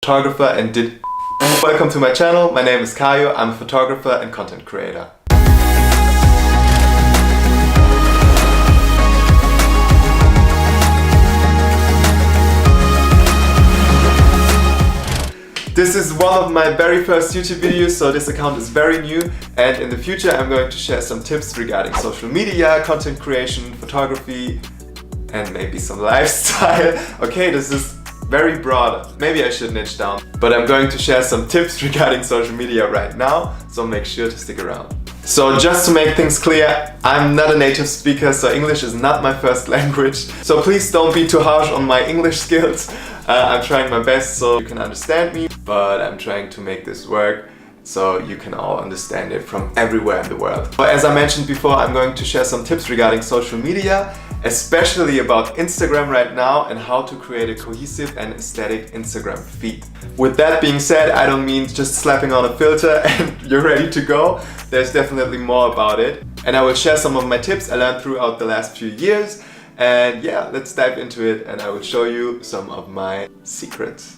photographer and did... Welcome to my channel, my name is Kayo, I'm a photographer and content creator. This is one of my very first YouTube videos, so this account is very new, and in the future I'm going to share some tips regarding social media, content creation, photography, and maybe some lifestyle. Okay, this is very broad. Maybe I should niche down. But I'm going to share some tips regarding social media right now, so make sure to stick around. So just to make things clear, I'm not a native speaker, so English is not my first language. So please don't be too harsh on my English skills. I'm trying my best so you can understand me, but I'm trying to make this work so you can all understand it from everywhere in the world. But as I mentioned before, I'm going to share some tips regarding social media, especially about Instagram right now and how to create a cohesive and aesthetic Instagram feed. With that being said, I don't mean just slapping on a filter and you're ready to go. There's definitely more about it. And I will share some of my tips I learned throughout the last few years. And yeah, let's dive into it and I will show you some of my secrets.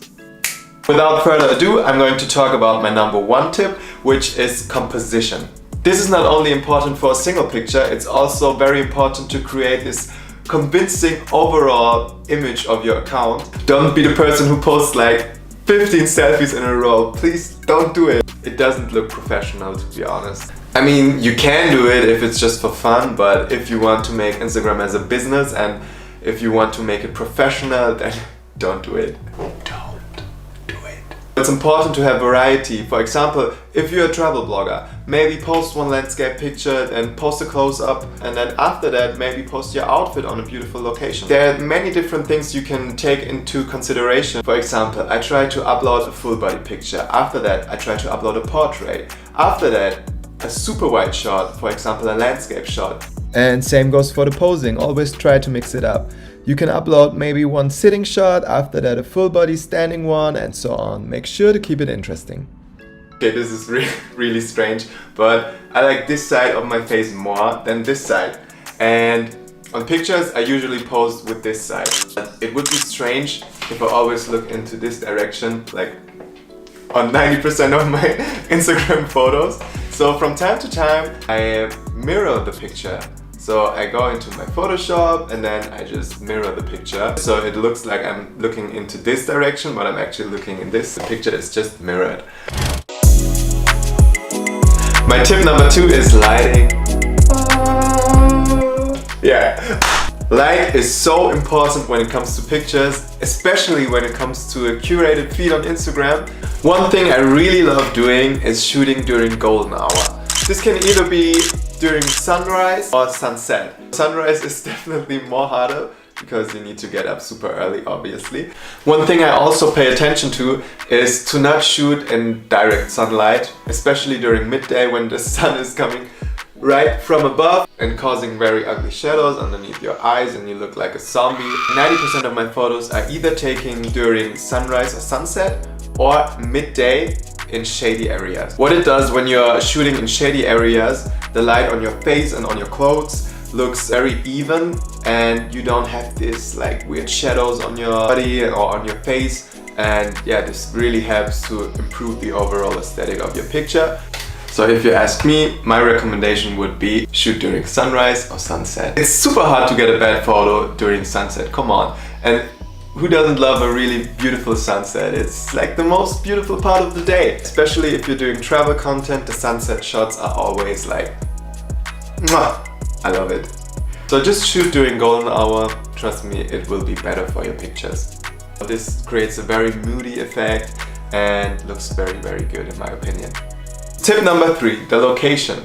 Without further ado, I'm going to talk about my number one tip, which is composition. This is not only important for a single picture, it's also very important to create this convincing overall image of your account. Don't be the person who posts like 15 selfies in a row. Please don't do it. It doesn't look professional, to be honest. I mean, you can do it if it's just for fun, but if you want to make Instagram as a business and if you want to make it professional, then don't do it. Don't do it. It's important to have variety. For example, if you're a travel blogger, maybe post one landscape picture and post a close-up, and then after that maybe post your outfit on a beautiful location. There are many different things you can take into consideration. For example, I try to upload a full body picture. After that, I try to upload a portrait. After that, a super wide shot, for example a landscape shot. And same goes for the posing, always try to mix it up. You can upload maybe one sitting shot, after that a full body standing one, and so on. Make sure to keep it interesting. Okay, this is really strange, but I like this side of my face more than this side. And on pictures I usually pose with this side. It would be strange if I always look into this direction, like on 90% of my Instagram photos. So from time to time I mirror the picture. So I go into my Photoshop and then I just mirror the picture. So it looks like I'm looking into this direction, but I'm actually looking in this. The picture is just mirrored. My tip number 2 is lighting. Yeah. Light is so important when it comes to pictures, especially when it comes to a curated feed on Instagram. One thing I really love doing is shooting during golden hour. This can either be during sunrise or sunset. Sunrise is definitely more harder because you need to get up super early, obviously. One thing I also pay attention to is to not shoot in direct sunlight, especially during midday when the sun is coming right from above and causing very ugly shadows underneath your eyes and you look like a zombie. 90% of my photos are either taken during sunrise or sunset or midday in shady areas. What it does when you're shooting in shady areas, the light on your face and on your clothes looks very even and you don't have this like weird shadows on your body or on your face, and yeah, this really helps to improve the overall aesthetic of your picture. So if you ask me, my recommendation would be shoot during sunrise or sunset. It's super hard to get a bad photo during sunset, come on. And who doesn't love a really beautiful sunset? It's like the most beautiful part of the day. Especially if you're doing travel content, the sunset shots are always like, mwah! I love it. So just shoot during golden hour, trust me, it will be better for your pictures. This creates a very moody effect and looks very good in my opinion. Tip number 3, the location.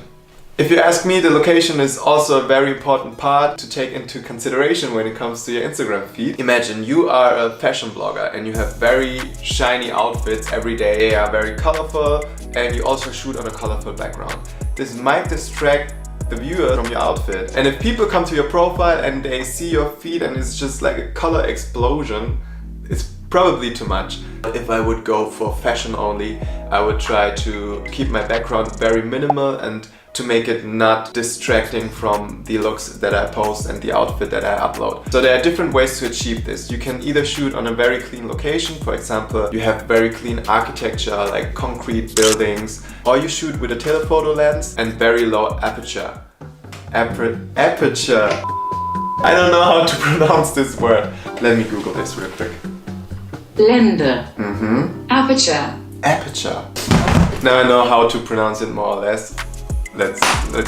If you ask me, the location is also a very important part to take into consideration when it comes to your Instagram feed. Imagine you are a fashion blogger and you have very shiny outfits every day. They are very colorful and you also shoot on a colorful background. This might distract the viewer from your outfit. And if people come to your profile and they see your feed and it's just like a color explosion, it's probably too much. If I would go for fashion only, I would try to keep my background very minimal and to make it not distracting from the looks that I post and the outfit that I upload. So there are different ways to achieve this. You can either shoot on a very clean location, for example, you have very clean architecture like concrete buildings, or you shoot with a telephoto lens and very low aperture. Aperture. I don't know how to pronounce this word. Let me Google this real quick. Blende. Aperture. Aperture. Now I know how to pronounce it more or less. Let's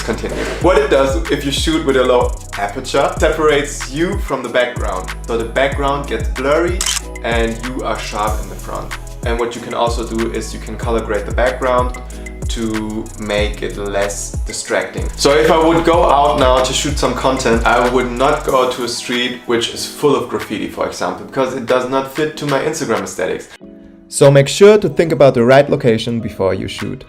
continue. What it does if you shoot with a low aperture, separates you from the background. So the background gets blurry and you are sharp in the front. And what you can also do is you can color grade the background to make it less distracting. So if I would go out now to shoot some content, I would not go to a street which is full of graffiti, for example, because it does not fit to my Instagram aesthetics. So make sure to think about the right location before you shoot.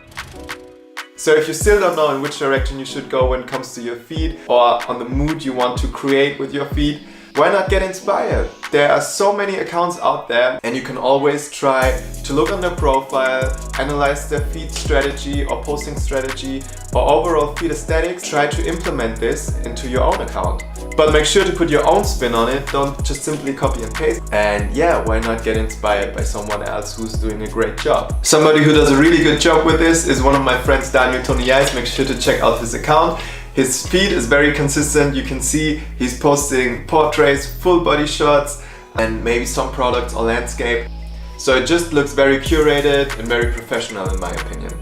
So if you still don't know in which direction you should go when it comes to your feed or on the mood you want to create with your feed, why not get inspired? There are so many accounts out there and you can always try to look on their profile, analyze their feed strategy or posting strategy or overall feed aesthetics. Try to implement this into your own account. But make sure to put your own spin on it, don't just simply copy and paste. And yeah, why not get inspired by someone else who's doing a great job? Somebody who does a really good job with this is one of my friends, Daniel Toniais. Make sure to check out his account. His feed is very consistent. You can see he's posting portraits, full body shots, and maybe some products or landscape. So it just looks very curated and very professional in my opinion.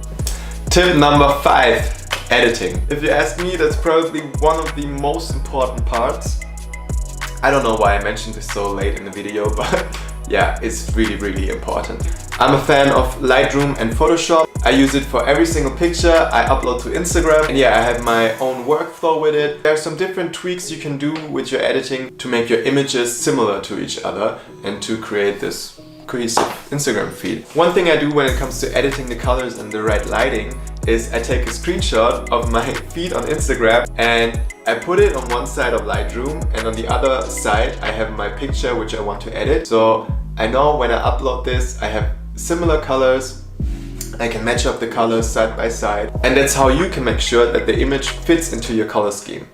Tip number 5, editing. If you ask me, that's probably one of the most important parts. I don't know why I mentioned this so late in the video, but yeah, it's really important. I'm a fan of Lightroom and Photoshop. I use it for every single picture I upload to Instagram, and yeah, I have my own workflow with it. There are some different tweaks you can do with your editing to make your images similar to each other and to create this cohesive Instagram feed. One thing I do when it comes to editing the colors and the right lighting is I take a screenshot of my feed on Instagram and I put it on one side of Lightroom, and on the other side I have my picture which I want to edit. So I know when I upload this I have similar colors, I can match up the colors side by side, and that's how you can make sure that the image fits into your color scheme.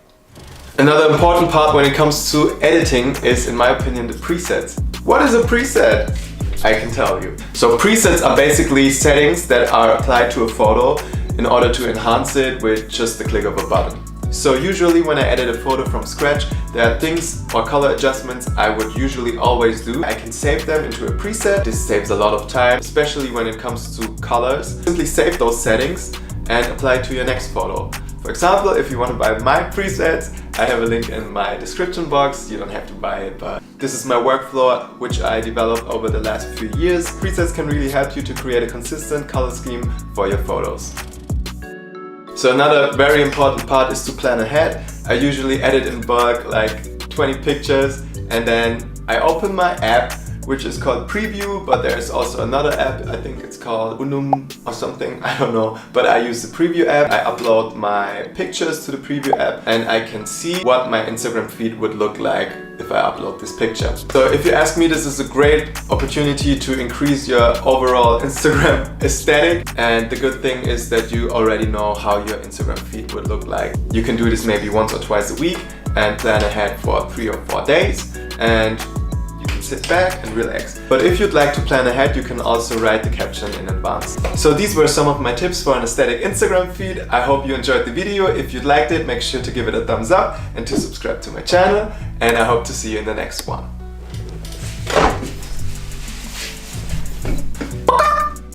Another important part when it comes to editing is, in my opinion, the presets. What is a preset? I can tell you. So presets are basically settings that are applied to a photo in order to enhance it with just the click of a button. So usually when I edit a photo from scratch, there are things or color adjustments I would usually always do. I can save them into a preset. This saves a lot of time, especially when it comes to colors. Simply save those settings and apply it to your next photo. For example, if you want to buy my presets, I have a link in my description box. You don't have to buy it, but this is my workflow which I developed over the last few years. Presets can really help you to create a consistent color scheme for your photos. So another very important part is to plan ahead. I usually edit in bulk like 20 pictures, and then I open my app, which is called Preview, but there's also another app, I think it's called Unum or something, I don't know. But I use the Preview app, I upload my pictures to the Preview app, and I can see what my Instagram feed would look like if I upload this picture. So if you ask me, this is a great opportunity to increase your overall Instagram aesthetic. And the good thing is that you already know how your Instagram feed would look like. You can do this maybe once or twice a week and plan ahead for 3 or 4 days. And you can sit back and relax. But if you'd like to plan ahead, you can also write the caption in advance. So these were some of my tips for an aesthetic Instagram feed. I hope you enjoyed the video. If you liked it, make sure to give it a thumbs up and to subscribe to my channel. And I hope to see you in the next one.